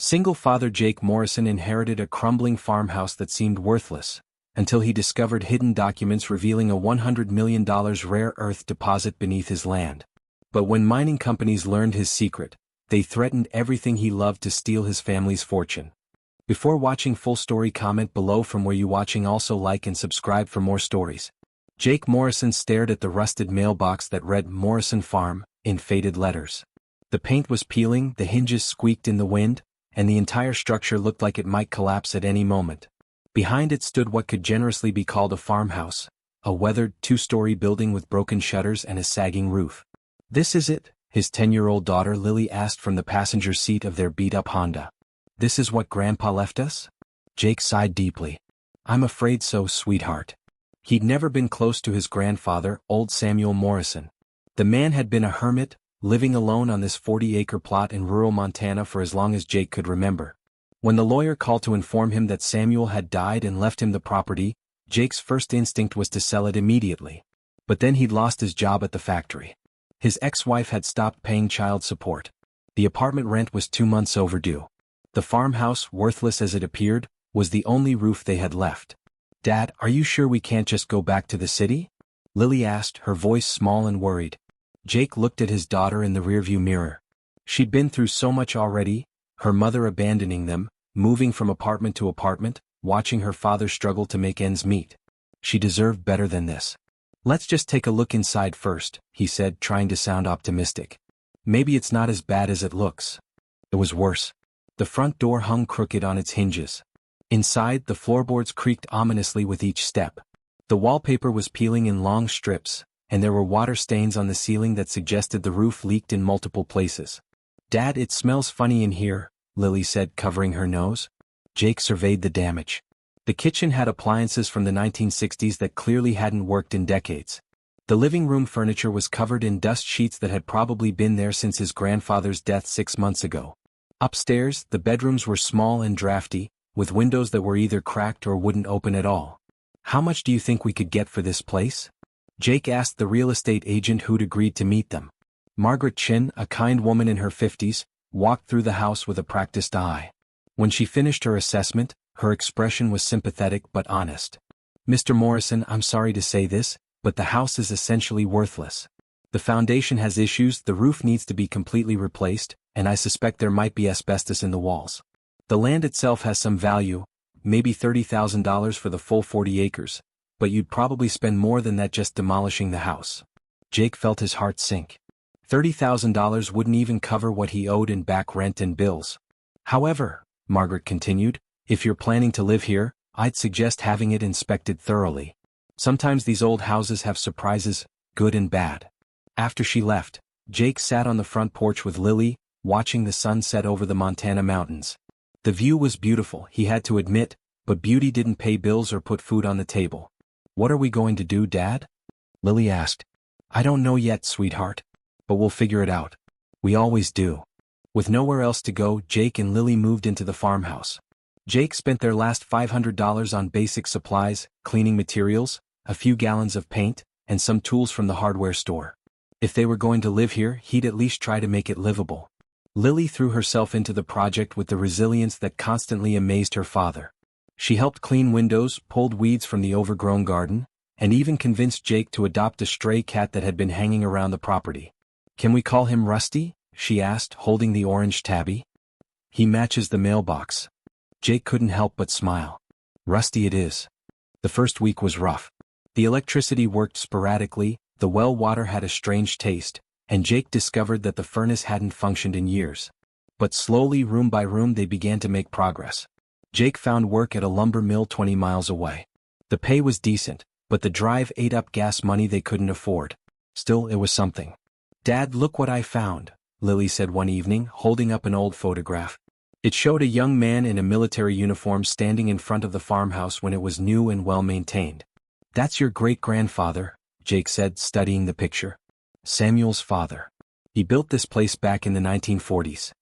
Single father Jake Morrison inherited a crumbling farmhouse that seemed worthless, until he discovered hidden documents revealing a $100 million rare earth deposit beneath his land. But when mining companies learned his secret, they threatened everything he loved to steal his family's fortune. Before watching full story, comment below from where you watching. Also like and subscribe for more stories. Jake Morrison stared at the rusted mailbox that read Morrison Farm in faded letters. The paint was peeling, the hinges squeaked in the wind, and the entire structure looked like it might collapse at any moment. Behind it stood what could generously be called a farmhouse, a weathered two-story building with broken shutters and a sagging roof. "This is it?" his 10-year-old daughter Lily asked from the passenger seat of their beat-up Honda. "This is what Grandpa left us?" Jake sighed deeply. "I'm afraid so, sweetheart." He'd never been close to his grandfather, old Samuel Morrison. The man had been a hermit, living alone on this 40-acre plot in rural Montana for as long as Jake could remember. When the lawyer called to inform him that Samuel had died and left him the property, Jake's first instinct was to sell it immediately. But then he'd lost his job at the factory. His ex-wife had stopped paying child support. The apartment rent was 2 months overdue. The farmhouse, worthless as it appeared, was the only roof they had left. "Dad, are you sure we can't just go back to the city?" Lily asked, her voice small and worried. Jake looked at his daughter in the rearview mirror. She'd been through so much already, her mother abandoning them, moving from apartment to apartment, watching her father struggle to make ends meet. She deserved better than this. "Let's just take a look inside first," he said, trying to sound optimistic. "Maybe it's not as bad as it looks." It was worse. The front door hung crooked on its hinges. Inside, the floorboards creaked ominously with each step. The wallpaper was peeling in long strips, and there were water stains on the ceiling that suggested the roof leaked in multiple places. "Dad, it smells funny in here," Lily said, covering her nose. Jake surveyed the damage. The kitchen had appliances from the 1960s that clearly hadn't worked in decades. The living room furniture was covered in dust sheets that had probably been there since his grandfather's death 6 months ago. Upstairs, the bedrooms were small and drafty, with windows that were either cracked or wouldn't open at all. "How much do you think we could get for this place?" Jake asked the real estate agent who'd agreed to meet them. Margaret Chin, a kind woman in her 50s, walked through the house with a practiced eye. When she finished her assessment, her expression was sympathetic but honest. "Mr. Morrison, I'm sorry to say this, but the house is essentially worthless. The foundation has issues, the roof needs to be completely replaced, and I suspect there might be asbestos in the walls. The land itself has some value, maybe $30,000 for the full 40 acres, but you'd probably spend more than that just demolishing the house." Jake felt his heart sink. $30,000 wouldn't even cover what he owed in back rent and bills. "However," Margaret continued, "if you're planning to live here, I'd suggest having it inspected thoroughly. Sometimes these old houses have surprises, good and bad." After she left, Jake sat on the front porch with Lily, watching the sun set over the Montana mountains. The view was beautiful, he had to admit, but beauty didn't pay bills or put food on the table. "What are we going to do, Dad?" Lily asked. "I don't know yet, sweetheart. But we'll figure it out. We always do." With nowhere else to go, Jake and Lily moved into the farmhouse. Jake spent their last $500 on basic supplies, cleaning materials, a few gallons of paint, and some tools from the hardware store. If they were going to live here, he'd at least try to make it livable. Lily threw herself into the project with the resilience that constantly amazed her father. She helped clean windows, pulled weeds from the overgrown garden, and even convinced Jake to adopt a stray cat that had been hanging around the property. "Can we call him Rusty?" she asked, holding the orange tabby. "He matches the mailbox." Jake couldn't help but smile. "Rusty it is." The first week was rough. The electricity worked sporadically, the well water had a strange taste, and Jake discovered that the furnace hadn't functioned in years. But slowly, room by room, they began to make progress. Jake found work at a lumber mill 20 miles away. The pay was decent, but the drive ate up gas money they couldn't afford. Still, it was something. "Dad, look what I found," Lily said one evening, holding up an old photograph. It showed a young man in a military uniform standing in front of the farmhouse when it was new and well-maintained. "That's your great-grandfather," Jake said, studying the picture. "Samuel's father. He built this place back in the 1940s.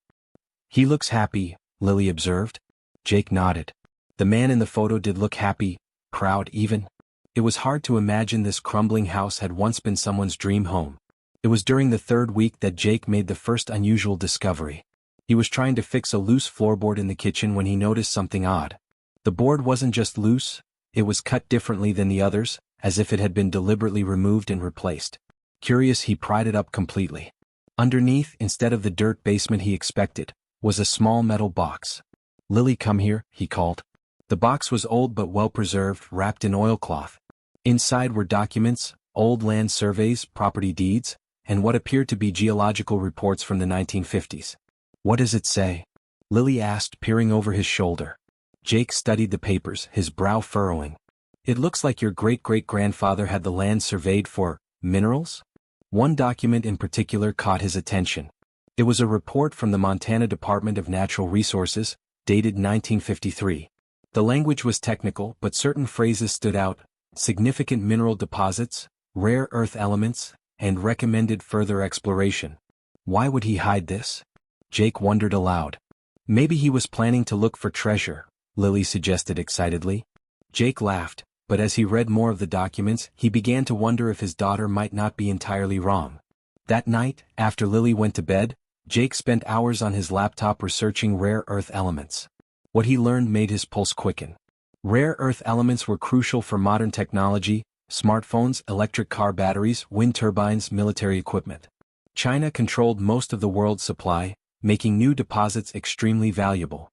"He looks happy," Lily observed. Jake nodded. The man in the photo did look happy, proud even. It was hard to imagine this crumbling house had once been someone's dream home. It was during the third week that Jake made the first unusual discovery. He was trying to fix a loose floorboard in the kitchen when he noticed something odd. The board wasn't just loose, it was cut differently than the others, as if it had been deliberately removed and replaced. Curious, he pried it up completely. Underneath, instead of the dirt basement he expected, was a small metal box. "Lily, come here," he called. The box was old but well preserved, wrapped in oilcloth. Inside were documents, old land surveys, property deeds, and what appeared to be geological reports from the 1950s. "What does it say?" Lily asked, peering over his shoulder. Jake studied the papers, his brow furrowing. "It looks like your great-great-grandfather had the land surveyed for minerals?" One document in particular caught his attention. It was a report from the Montana Department of Natural Resources, dated 1953. The language was technical, but certain phrases stood out: significant mineral deposits, rare earth elements, and recommended further exploration. Why would he hide this? Jake wondered aloud. Maybe he was planning to look for treasure, Lily suggested excitedly. Jake laughed, but as he read more of the documents, he began to wonder if his daughter might not be entirely wrong. That night, after Lily went to bed, Jake spent hours on his laptop researching rare earth elements. What he learned made his pulse quicken. Rare earth elements were crucial for modern technology: smartphones, electric car batteries, wind turbines, military equipment. China controlled most of the world's supply, making new deposits extremely valuable.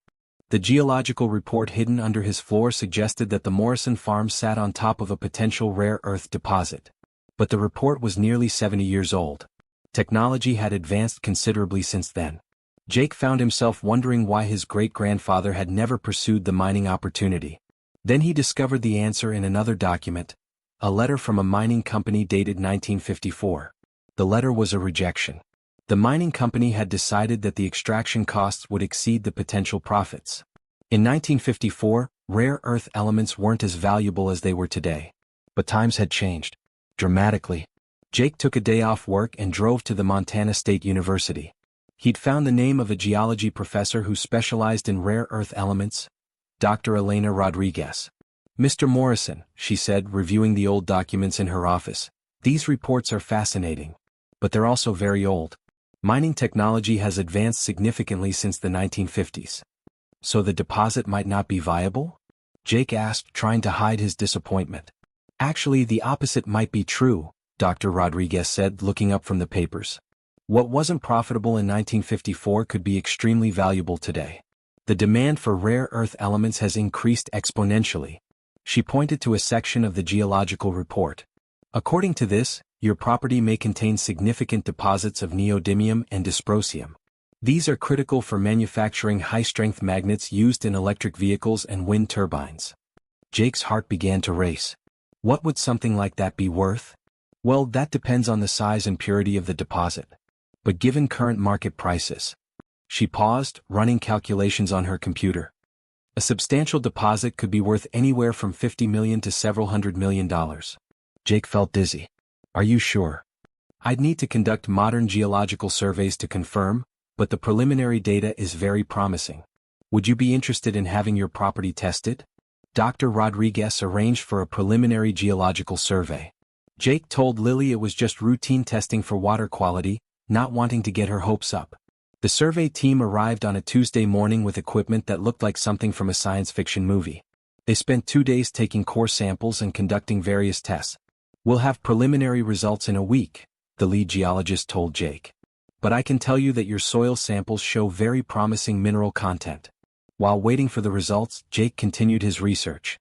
The geological report hidden under his floor suggested that the Morrison farm sat on top of a potential rare earth deposit. But the report was nearly 70 years old. Technology had advanced considerably since then. Jake found himself wondering why his great-grandfather had never pursued the mining opportunity. Then he discovered the answer in another document, a letter from a mining company dated 1954. The letter was a rejection. The mining company had decided that the extraction costs would exceed the potential profits. In 1954, rare earth elements weren't as valuable as they were today. But times had changed. Dramatically. Jake took a day off work and drove to the Montana State University. He'd found the name of a geology professor who specialized in rare earth elements, Dr. Elena Rodriguez. "Mr. Morrison," she said, reviewing the old documents in her office, "these reports are fascinating. But they're also very old. Mining technology has advanced significantly since the 1950s. So the deposit might not be viable?" Jake asked, trying to hide his disappointment. "Actually, the opposite might be true," Dr. Rodriguez said, looking up from the papers. "What wasn't profitable in 1954 could be extremely valuable today. The demand for rare earth elements has increased exponentially." She pointed to a section of the geological report. "According to this, your property may contain significant deposits of neodymium and dysprosium. These are critical for manufacturing high-strength magnets used in electric vehicles and wind turbines." Jake's heart began to race. What would something like that be worth? Well, that depends on the size and purity of the deposit. But given current market prices. She paused, running calculations on her computer. A substantial deposit could be worth anywhere from $50 million to several $100 million. Jake felt dizzy. "Are you sure?" "I'd need to conduct modern geological surveys to confirm, but the preliminary data is very promising. Would you be interested in having your property tested?" Dr. Rodriguez arranged for a preliminary geological survey. Jake told Lily it was just routine testing for water quality, not wanting to get her hopes up. The survey team arrived on a Tuesday morning with equipment that looked like something from a science fiction movie. They spent 2 days taking core samples and conducting various tests. "We'll have preliminary results in a week," the lead geologist told Jake. "But I can tell you that your soil samples show very promising mineral content." While waiting for the results, Jake continued his research.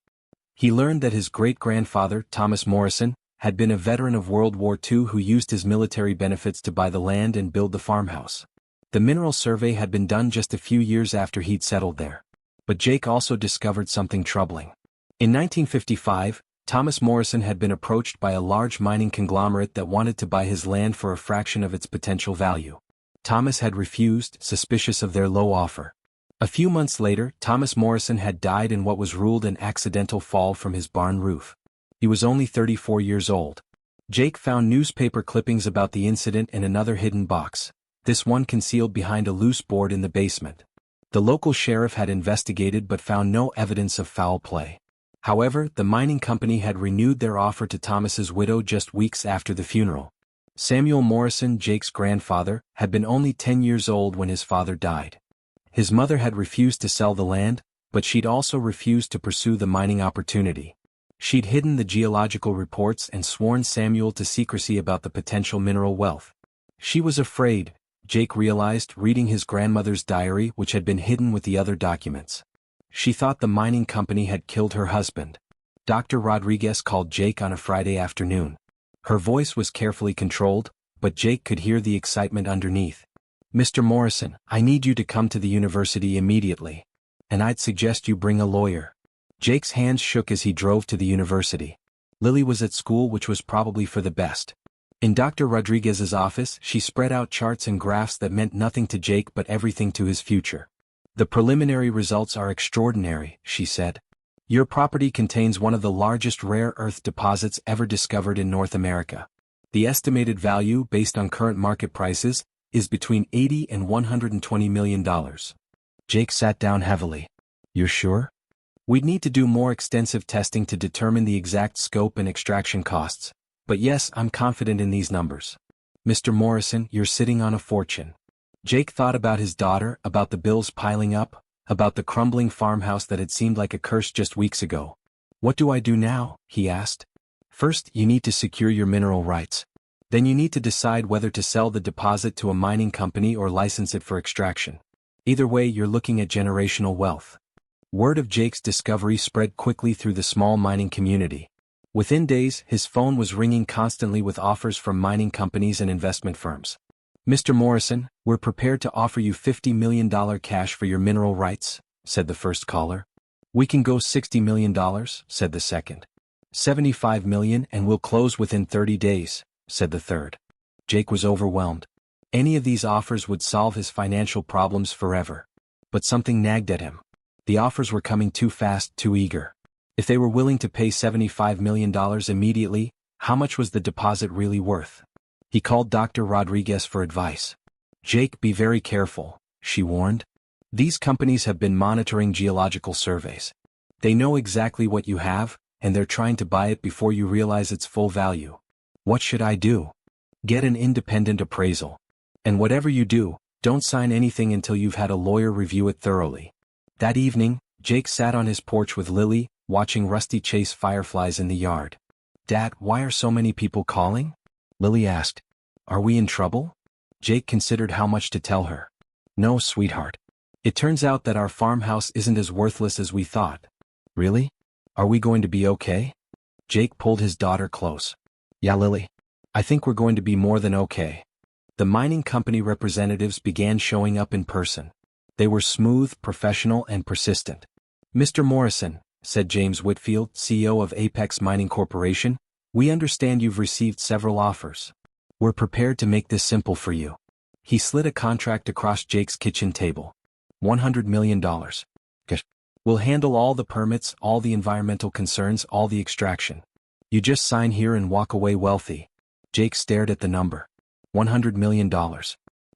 He learned that his great-grandfather, Thomas Morrison, had been a veteran of World War II who used his military benefits to buy the land and build the farmhouse. The mineral survey had been done just a few years after he'd settled there. But Jake also discovered something troubling. In 1955, Thomas Morrison had been approached by a large mining conglomerate that wanted to buy his land for a fraction of its potential value. Thomas had refused, suspicious of their low offer. A few months later, Thomas Morrison had died in what was ruled an accidental fall from his barn roof. He was only 34 years old. Jake found newspaper clippings about the incident in another hidden box, this one concealed behind a loose board in the basement. The local sheriff had investigated but found no evidence of foul play. However, the mining company had renewed their offer to Thomas's widow just weeks after the funeral. Samuel Morrison, Jake's grandfather, had been only 10 years old when his father died. His mother had refused to sell the land, but she'd also refused to pursue the mining opportunity. She'd hidden the geological reports and sworn Samuel to secrecy about the potential mineral wealth. She was afraid, Jake realized reading his grandmother's diary which had been hidden with the other documents. She thought the mining company had killed her husband. Dr. Rodriguez called Jake on a Friday afternoon. Her voice was carefully controlled, but Jake could hear the excitement underneath. "Mr. Morrison, I need you to come to the university immediately. And I'd suggest you bring a lawyer." Jake's hands shook as he drove to the university. Lily was at school, which was probably for the best. In Dr. Rodriguez's office, she spread out charts and graphs that meant nothing to Jake but everything to his future. "The preliminary results are extraordinary," she said. "Your property contains one of the largest rare earth deposits ever discovered in North America. The estimated value, based on current market prices, is between $80 and $120 million. Jake sat down heavily. "You're sure?" "We'd need to do more extensive testing to determine the exact scope and extraction costs. But yes, I'm confident in these numbers." "Mr. Morrison, you're sitting on a fortune." Jake thought about his daughter, about the bills piling up, about the crumbling farmhouse that had seemed like a curse just weeks ago. "What do I do now?" he asked. "First, you need to secure your mineral rights. Then you need to decide whether to sell the deposit to a mining company or license it for extraction. Either way, you're looking at generational wealth." Word of Jake's discovery spread quickly through the small mining community. Within days, his phone was ringing constantly with offers from mining companies and investment firms. "Mr. Morrison, we're prepared to offer you $50 million cash for your mineral rights," said the first caller. "We can go $60 million, said the second. $75 million and we'll close within 30 days, said the third. Jake was overwhelmed. Any of these offers would solve his financial problems forever. But something nagged at him. The offers were coming too fast, too eager. If they were willing to pay $75 million immediately, how much was the deposit really worth? He called Dr. Rodriguez for advice. "Jake, be very careful," she warned. "These companies have been monitoring geological surveys. They know exactly what you have, and they're trying to buy it before you realize its full value. What should I do?" "Get an independent appraisal. And whatever you do, don't sign anything until you've had a lawyer review it thoroughly." That evening, Jake sat on his porch with Lily, watching Rusty chase fireflies in the yard. "Dad, why are so many people calling?" Lily asked. "Are we in trouble?" Jake considered how much to tell her. "No, sweetheart. It turns out that our farmhouse isn't as worthless as we thought." "Really? Are we going to be okay?" Jake pulled his daughter close. "Yeah, Lily. I think we're going to be more than okay." The mining company representatives began showing up in person. They were smooth, professional, and persistent. "Mr. Morrison," said James Whitfield, CEO of Apex Mining Corporation, "we understand you've received several offers. We're prepared to make this simple for you." He slid a contract across Jake's kitchen table. $100 million. "Gosh. We'll handle all the permits, all the environmental concerns, all the extraction. You just sign here and walk away wealthy." Jake stared at the number. $100 million.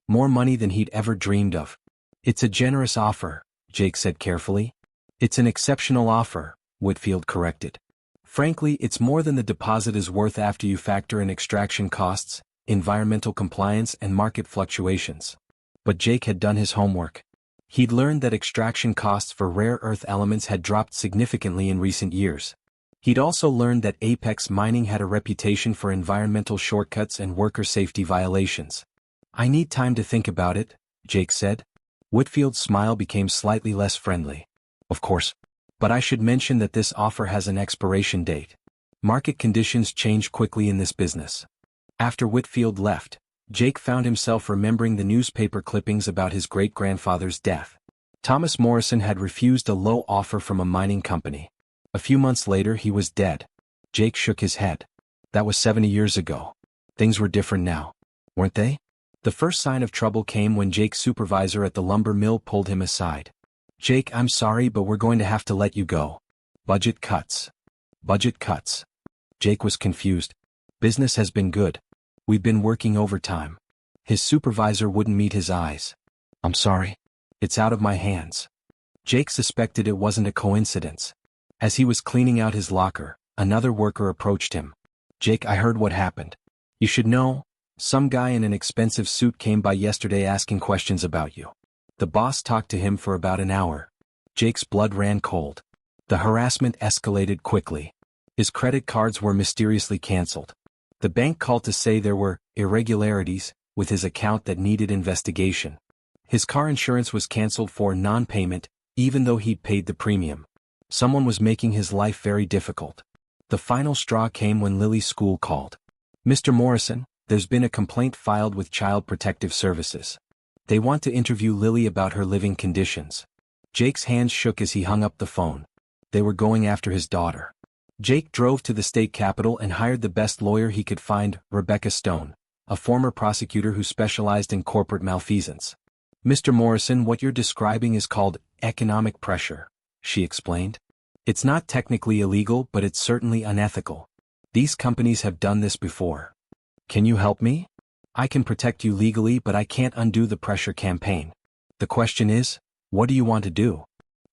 More money than he'd ever dreamed of. "It's a generous offer," Jake said carefully. "It's an exceptional offer," Whitfield corrected. "Frankly, it's more than the deposit is worth after you factor in extraction costs, environmental compliance, and market fluctuations." But Jake had done his homework. He'd learned that extraction costs for rare earth elements had dropped significantly in recent years. He'd also learned that Apex Mining had a reputation for environmental shortcuts and worker safety violations. "I need time to think about it," Jake said. Whitfield's smile became slightly less friendly. "Of course. But I should mention that this offer has an expiration date. Market conditions change quickly in this business." After Whitfield left, Jake found himself remembering the newspaper clippings about his great-grandfather's death. Thomas Morrison had refused a low offer from a mining company. A few months later he was dead. Jake shook his head. That was 70 years ago. Things were different now, weren't they? The first sign of trouble came when Jake's supervisor at the lumber mill pulled him aside. "Jake, I'm sorry, but we're going to have to let you go. Budget cuts." "Budget cuts?" Jake was confused. "Business has been good. We've been working overtime." His supervisor wouldn't meet his eyes. "I'm sorry. It's out of my hands." Jake suspected it wasn't a coincidence. As he was cleaning out his locker, another worker approached him. "Jake, I heard what happened. You should know, some guy in an expensive suit came by yesterday asking questions about you." The boss talked to him for about an hour. Jake's blood ran cold. The harassment escalated quickly. His credit cards were mysteriously canceled. The bank called to say there were irregularities with his account that needed investigation. His car insurance was canceled for non-payment, even though he'd paid the premium. Someone was making his life very difficult. The final straw came when Lily's school called. "Mr. Morrison, there's been a complaint filed with Child Protective Services. They want to interview Lily about her living conditions." Jake's hands shook as he hung up the phone. They were going after his daughter. Jake drove to the state capitol and hired the best lawyer he could find, Rebecca Stone, a former prosecutor who specialized in corporate malfeasance. "Mr. Morrison, what you're describing is called economic pressure," she explained. "It's not technically illegal, but it's certainly unethical. These companies have done this before. Can you help me? I can protect you legally, but I can't undo the pressure campaign. The question is, what do you want to do?"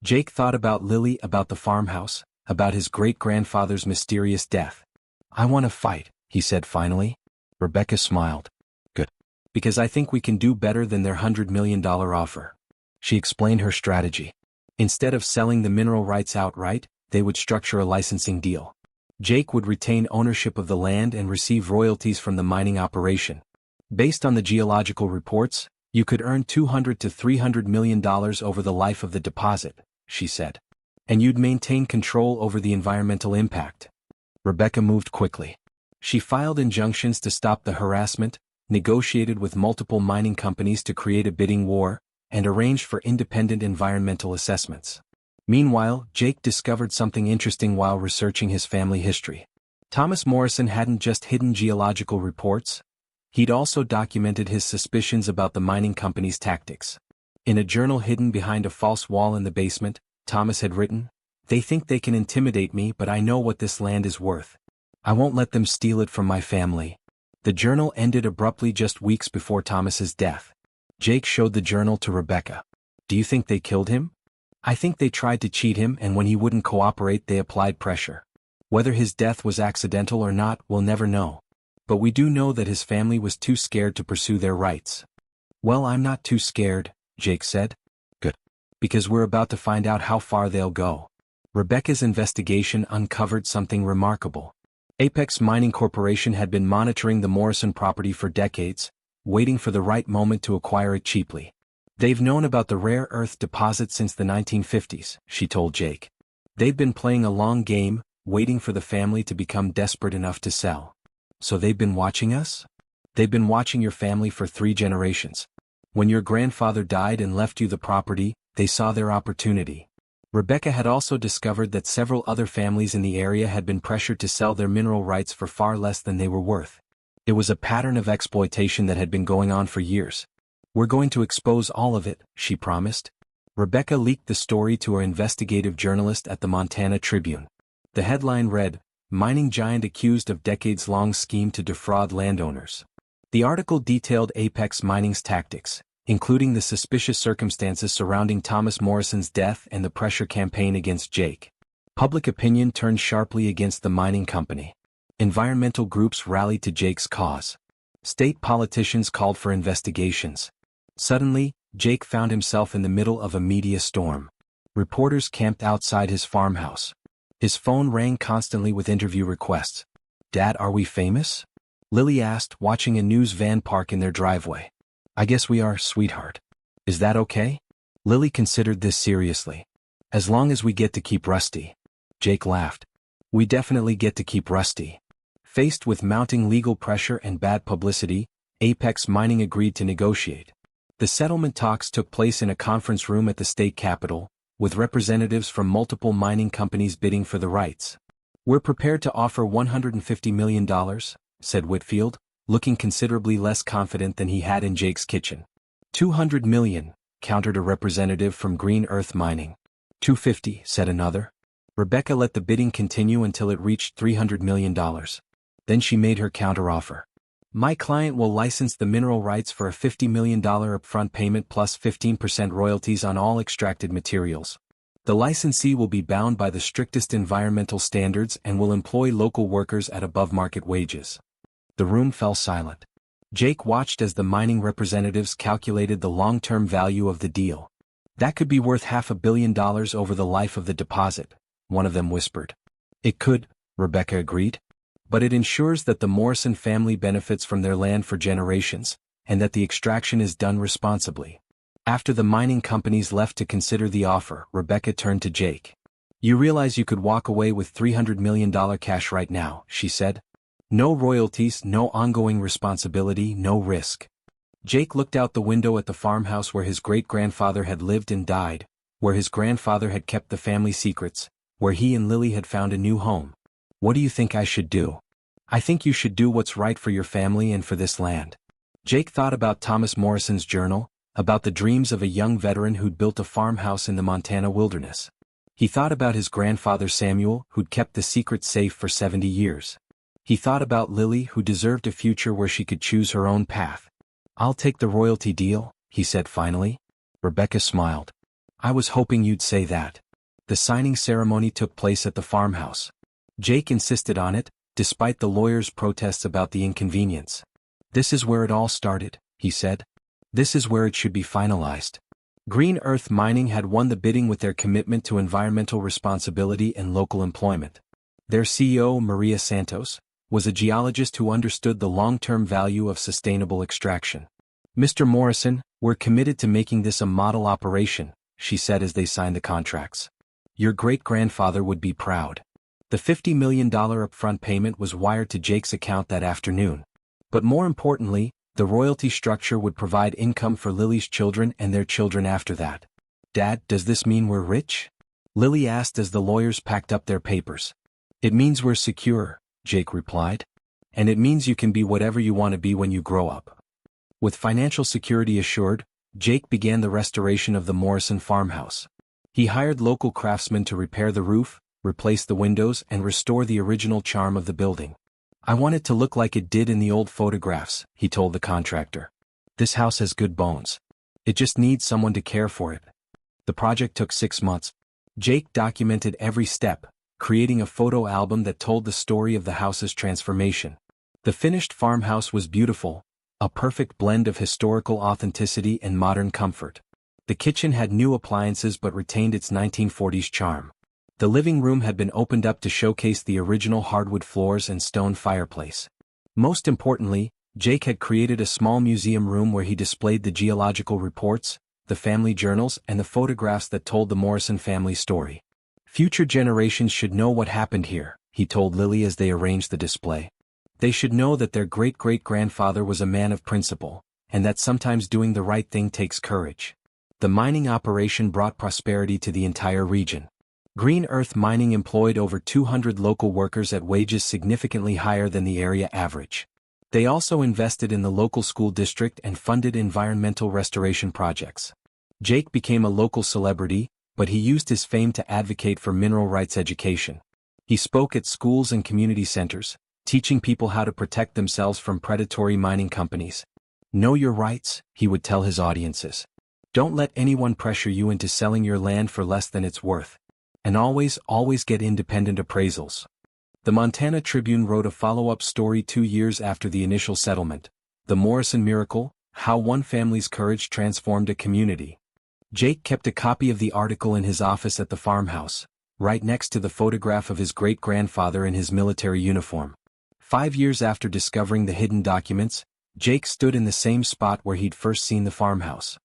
Jake thought about Lily, about the farmhouse, about his great-grandfather's mysterious death. "I want to fight," he said finally. Rebecca smiled. "Good. Because I think we can do better than their $100 million offer." She explained her strategy. Instead of selling the mineral rights outright, they would structure a licensing deal. Jake would retain ownership of the land and receive royalties from the mining operation. Based on the geological reports, you could earn $200 to $300 million over the life of the deposit, she said. And you'd maintain control over the environmental impact. Rebecca moved quickly. She filed injunctions to stop the harassment, negotiated with multiple mining companies to create a bidding war, and arranged for independent environmental assessments. Meanwhile, Jake discovered something interesting while researching his family history. Thomas Morrison hadn't just hidden geological reports. He'd also documented his suspicions about the mining company's tactics. In a journal hidden behind a false wall in the basement, Thomas had written, "They think they can intimidate me, but I know what this land is worth. I won't let them steal it from my family." The journal ended abruptly just weeks before Thomas's death. Jake showed the journal to Rebecca. "Do you think they killed him?" "I think they tried to cheat him, and when he wouldn't cooperate they applied pressure. Whether his death was accidental or not, we'll never know. But we do know that his family was too scared to pursue their rights." "Well, I'm not too scared," Jake said. "Good. Because we're about to find out how far they'll go." Rebecca's investigation uncovered something remarkable. Apex Mining Corporation had been monitoring the Morrison property for decades, waiting for the right moment to acquire it cheaply. "They've known about the rare earth deposit since the 1950s, she told Jake. "They've been playing a long game, waiting for the family to become desperate enough to sell." "So they've been watching us?" "They've been watching your family for 3 generations. When your grandfather died and left you the property, they saw their opportunity." Rebecca had also discovered that several other families in the area had been pressured to sell their mineral rights for far less than they were worth. It was a pattern of exploitation that had been going on for years. "We're going to expose all of it," she promised. Rebecca leaked the story to her investigative journalist at the Montana Tribune. The headline read, "Mining Giant Accused of Decades-Long Scheme to Defraud Landowners." The article detailed Apex Mining's tactics, including the suspicious circumstances surrounding Thomas Morrison's death and the pressure campaign against Jake. Public opinion turned sharply against the mining company. Environmental groups rallied to Jake's cause. State politicians called for investigations. Suddenly, Jake found himself in the middle of a media storm. Reporters camped outside his farmhouse. His phone rang constantly with interview requests. "Dad, are we famous?" Lily asked, watching a news van park in their driveway. "I guess we are, sweetheart. Is that okay?" Lily considered this seriously. "As long as we get to keep Rusty." Jake laughed. "We definitely get to keep Rusty." Faced with mounting legal pressure and bad publicity, Apex Mining agreed to negotiate. The settlement talks took place in a conference room at the state capitol, with representatives from multiple mining companies bidding for the rights. "We're prepared to offer $150 million, said Whitfield, looking considerably less confident than he had in Jake's kitchen. $200 million, countered a representative from Green Earth Mining. $250, said another. Rebecca let the bidding continue until it reached $300 million. Then she made her counteroffer. "My client will license the mineral rights for a $50 million upfront payment plus 15% royalties on all extracted materials. The licensee will be bound by the strictest environmental standards and will employ local workers at above-market wages." The room fell silent. Jake watched as the mining representatives calculated the long-term value of the deal. "That could be worth $500 million over the life of the deposit," one of them whispered. "It could," Rebecca agreed. "But it ensures that the Morrison family benefits from their land for generations, and that the extraction is done responsibly." After the mining companies left to consider the offer, Rebecca turned to Jake. "You realize you could walk away with $300 million cash right now," she said. "No royalties, no ongoing responsibility, no risk." Jake looked out the window at the farmhouse where his great-grandfather had lived and died, where his grandfather had kept the family secrets, where he and Lily had found a new home. "What do you think I should do?" "I think you should do what's right for your family and for this land." Jake thought about Thomas Morrison's journal, about the dreams of a young veteran who'd built a farmhouse in the Montana wilderness. He thought about his grandfather Samuel, who'd kept the secret safe for 70 years. He thought about Lily, who deserved a future where she could choose her own path. "I'll take the royalty deal," he said finally. Rebecca smiled. "I was hoping you'd say that." The signing ceremony took place at the farmhouse. Jake insisted on it, despite the lawyers' protests about the inconvenience. "This is where it all started," he said. "This is where it should be finalized." Green Earth Mining had won the bidding with their commitment to environmental responsibility and local employment. Their CEO, Maria Santos, was a geologist who understood the long-term value of sustainable extraction. "Mr. Morrison, we're committed to making this a model operation," she said as they signed the contracts. "Your great-grandfather would be proud." The $50 million upfront payment was wired to Jake's account that afternoon. But more importantly, the royalty structure would provide income for Lily's children and their children after that. "Dad, does this mean we're rich?" Lily asked as the lawyers packed up their papers. "It means we're secure," Jake replied. "And it means you can be whatever you want to be when you grow up." With financial security assured, Jake began the restoration of the Morrison farmhouse. He hired local craftsmen to repair the roof, replace the windows, and restore the original charm of the building. "I want it to look like it did in the old photographs," he told the contractor. "This house has good bones. It just needs someone to care for it." The project took 6 months. Jake documented every step, creating a photo album that told the story of the house's transformation. The finished farmhouse was beautiful, a perfect blend of historical authenticity and modern comfort. The kitchen had new appliances but retained its 1940s charm. The living room had been opened up to showcase the original hardwood floors and stone fireplace. Most importantly, Jake had created a small museum room where he displayed the geological reports, the family journals, and the photographs that told the Morrison family story. "Future generations should know what happened here," he told Lily as they arranged the display. "They should know that their great-great-grandfather was a man of principle, and that sometimes doing the right thing takes courage." The mining operation brought prosperity to the entire region. Green Earth Mining employed over 200 local workers at wages significantly higher than the area average. They also invested in the local school district and funded environmental restoration projects. Jake became a local celebrity, but he used his fame to advocate for mineral rights education. He spoke at schools and community centers, teaching people how to protect themselves from predatory mining companies. "Know your rights," he would tell his audiences. "Don't let anyone pressure you into selling your land for less than it's worth. And always get independent appraisals." The Montana Tribune wrote a follow-up story 2 years after the initial settlement, "The Morrison Miracle: How One Family's Courage Transformed a Community." Jake kept a copy of the article in his office at the farmhouse, right next to the photograph of his great-grandfather in his military uniform. 5 years after discovering the hidden documents, Jake stood in the same spot where he'd first seen the farmhouse.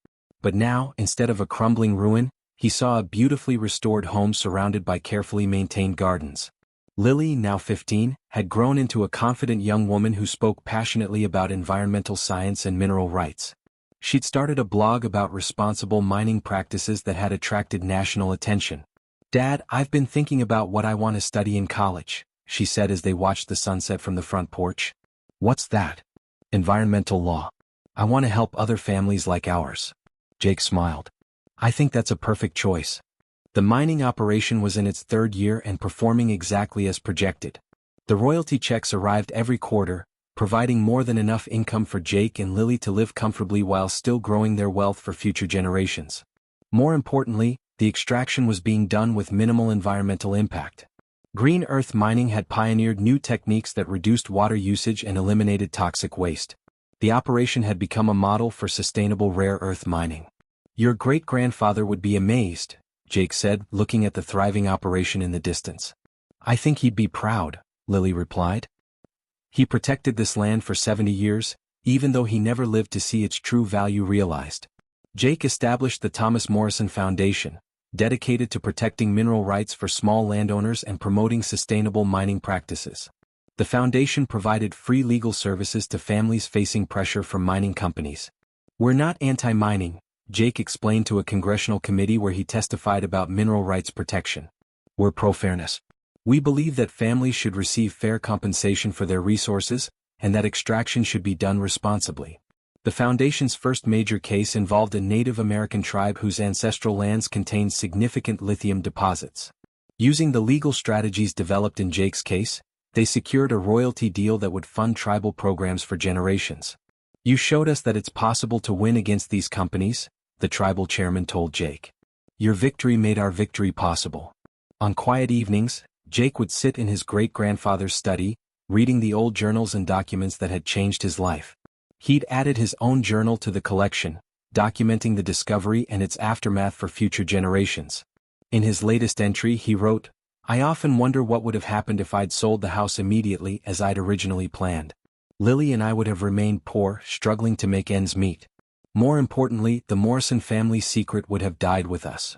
But now, instead of a crumbling ruin, he saw a beautifully restored home surrounded by carefully maintained gardens. Lily, now 15, had grown into a confident young woman who spoke passionately about environmental science and mineral rights. She'd started a blog about responsible mining practices that had attracted national attention. "Dad, I've been thinking about what I want to study in college," she said as they watched the sunset from the front porch. "What's that?" "Environmental law. I want to help other families like ours." Jake smiled. "I think that's a perfect choice." The mining operation was in its 3rd year and performing exactly as projected. The royalty checks arrived every quarter, providing more than enough income for Jake and Lily to live comfortably while still growing their wealth for future generations. More importantly, the extraction was being done with minimal environmental impact. Green Earth Mining had pioneered new techniques that reduced water usage and eliminated toxic waste. The operation had become a model for sustainable rare earth mining. "Your great-grandfather would be amazed," Jake said, looking at the thriving operation in the distance. "I think he'd be proud," Lily replied. He protected this land for 70 years, even though he never lived to see its true value realized. Jake established the Thomas Morrison Foundation, dedicated to protecting mineral rights for small landowners and promoting sustainable mining practices. The foundation provided free legal services to families facing pressure from mining companies. "We're not anti-mining," Jake explained to a congressional committee where he testified about mineral rights protection. "We're pro-fairness. We believe that families should receive fair compensation for their resources, and that extraction should be done responsibly." The Foundation's first major case involved a Native American tribe whose ancestral lands contained significant lithium deposits. Using the legal strategies developed in Jake's case, they secured a royalty deal that would fund tribal programs for generations. "You showed us that it's possible to win against these companies," the tribal chairman told Jake. "Your victory made our victory possible." On quiet evenings, Jake would sit in his great-grandfather's study, reading the old journals and documents that had changed his life. He'd added his own journal to the collection, documenting the discovery and its aftermath for future generations. In his latest entry he wrote, "I often wonder what would have happened if I'd sold the house immediately as I'd originally planned. Lily and I would have remained poor, struggling to make ends meet. More importantly, the Morrison family's secret would have died with us."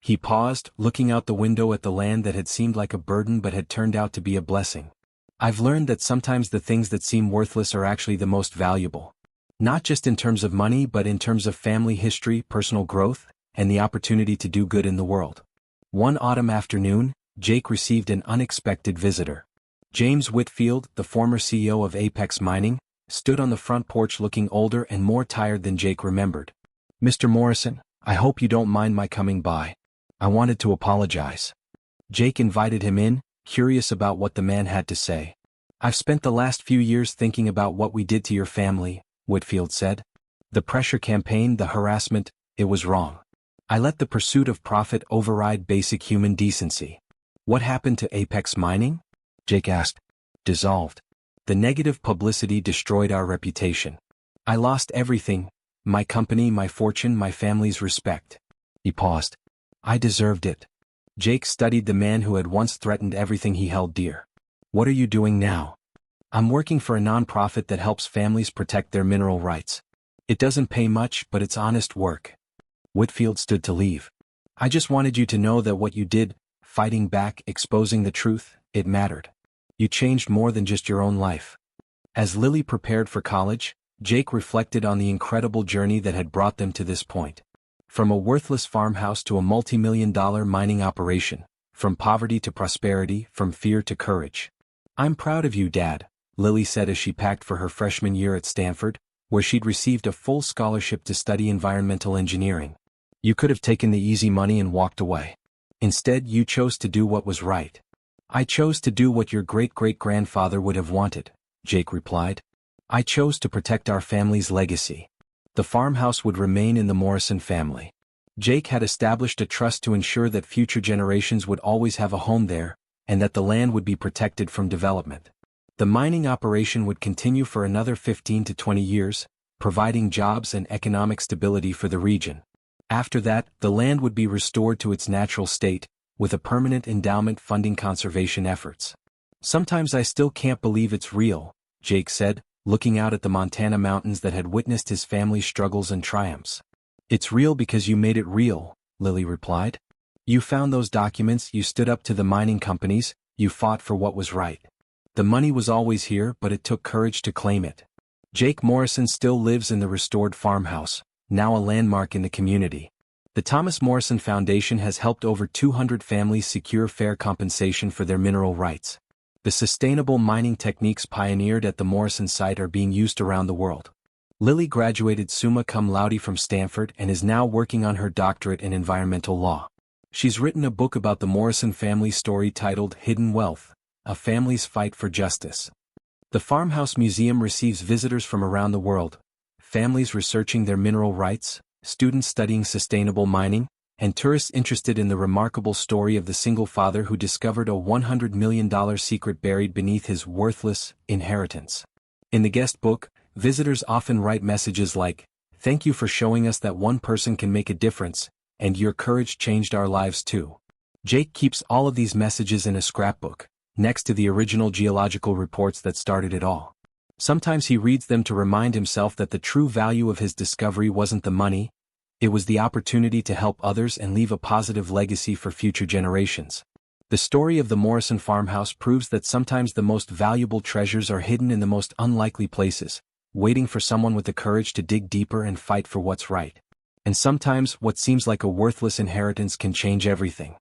He paused, looking out the window at the land that had seemed like a burden but had turned out to be a blessing. "I've learned that sometimes the things that seem worthless are actually the most valuable. Not just in terms of money but in terms of family history, personal growth, and the opportunity to do good in the world." One autumn afternoon, Jake received an unexpected visitor. James Whitfield, the former CEO of Apex Mining, stood on the front porch looking older and more tired than Jake remembered. "Mr. Morrison, I hope you don't mind my coming by. I wanted to apologize." Jake invited him in, curious about what the man had to say. "I've spent the last few years thinking about what we did to your family," Whitfield said. "The pressure campaign, the harassment, it was wrong. I let the pursuit of profit override basic human decency." "What happened to Apex Mining?" Jake asked. "Dissolved. The negative publicity destroyed our reputation. I lost everything, my company, my fortune, my family's respect." He paused. "I deserved it." Jake studied the man who had once threatened everything he held dear. "What are you doing now?" "I'm working for a nonprofit that helps families protect their mineral rights. It doesn't pay much, but it's honest work." Whitfield stood to leave. "I just wanted you to know that what you did, fighting back, exposing the truth, it mattered. You changed more than just your own life." As Lily prepared for college, Jake reflected on the incredible journey that had brought them to this point. From a worthless farmhouse to a multi-million-dollar mining operation, from poverty to prosperity, from fear to courage. "I'm proud of you, Dad," Lily said as she packed for her freshman year at Stanford, where she'd received a full scholarship to study environmental engineering. "You could have taken the easy money and walked away. Instead, you chose to do what was right." "I chose to do what your great-great-grandfather would have wanted," Jake replied. "I chose to protect our family's legacy. The farmhouse would remain in the Morrison family." Jake had established a trust to ensure that future generations would always have a home there, and that the land would be protected from development. The mining operation would continue for another 15 to 20 years, providing jobs and economic stability for the region. After that, the land would be restored to its natural state, with a permanent endowment funding conservation efforts. "Sometimes I still can't believe it's real," Jake said, looking out at the Montana mountains that had witnessed his family's struggles and triumphs. "It's real because you made it real," Lily replied. "You found those documents, you stood up to the mining companies, you fought for what was right. The money was always here, but it took courage to claim it." Jake Morrison still lives in the restored farmhouse, now a landmark in the community. The Thomas Morrison Foundation has helped over 200 families secure fair compensation for their mineral rights. The sustainable mining techniques pioneered at the Morrison site are being used around the world. Lily graduated summa cum laude from Stanford and is now working on her doctorate in environmental law. She's written a book about the Morrison family story titled Hidden Wealth: A Family's Fight for Justice. The Farmhouse Museum receives visitors from around the world, families researching their mineral rights, students studying sustainable mining, and tourists interested in the remarkable story of the single father who discovered a $100 million secret buried beneath his worthless inheritance. In the guest book, Visitors often write messages like, "Thank you for showing us that one person can make a difference, and your courage changed our lives too." Jake keeps all of these messages in a scrapbook, next to the original geological reports that started it all. Sometimes he reads them to remind himself that the true value of his discovery wasn't the money, it was the opportunity to help others and leave a positive legacy for future generations. The story of the Morrison farmhouse proves that sometimes the most valuable treasures are hidden in the most unlikely places, waiting for someone with the courage to dig deeper and fight for what's right. And sometimes what seems like a worthless inheritance can change everything.